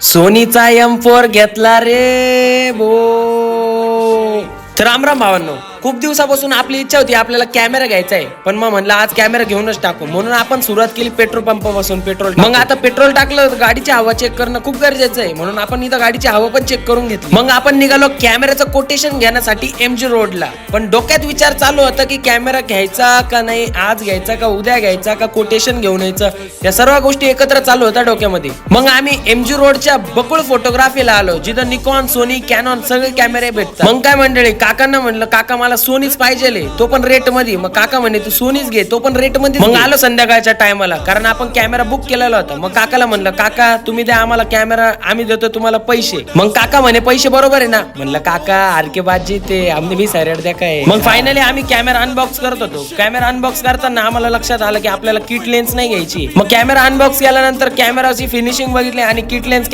सोनीचा M4 घेतला रे भो. तर राम भावांनो, खूप दिवसापासून आपली इच्छा होती आपल्याला कॅमेरा घ्यायचा आहे, पण मग म्हणलं आज कॅमेरा घेऊनच टाकू, म्हणून आपण सुरुवात केली पेट्रोल पंपापासून. पेट्रोल मग आता पेट्रोल टाकलं, गाडीची हवा चेक करणं खूप गरजेचं आहे, म्हणून आपण इथं गाडीची हवा पण चेक करून घेतली. मग आपण निघालो कॅमेराचं कोटेशन घेण्यासाठी MG रोडला. पण डोक्यात विचार चालू होता की कॅमेरा घ्यायचा का नाही, आज घ्यायचा का उद्या घ्यायचा का कोटेशन घेऊन यायचं, या सर्व गोष्टी एकत्र चालू होत्या डोक्यामध्ये. मग आम्ही MG रोडच्या बकुळ फोटोग्राफीला आलो, जिथं निकॉन, सोनी, कॅनॉन सगळे कॅमेरे भेटतात. मग काय मंडळी, काकांना म्हणलं काका मला सोनीच पाहिजे, तो पण रेट मध्ये. मग काका म्हणे तू सोनीच घे, तो पण रेट मध्ये. मग आलो संध्याकाळच्या टायमाला, कारण आपण कॅमेरा बुक केलेला होता. मग काकाला म्हणलं काका तुम्ही द्या आम्हाला कॅमेरा, आम्ही देतो तुम्हाला पैसे. मग काका म्हणे पैसे बरोबर आहे ना. म्हणलं काका आरके बाजी ते आम्ही बी सायरेट द्या काय. मग फायनली आम्ही कॅमेरा अनबॉक्स करत होतो. कॅमेरा अनबॉक्स करताना आम्हाला लक्षात आलं की आपल्याला किट लेन्स नाही घ्यायची. मग कॅमेरा अनबॉक्स केल्यानंतर कॅमेराची फिनिशिंग बघितली आणि किट लेन्स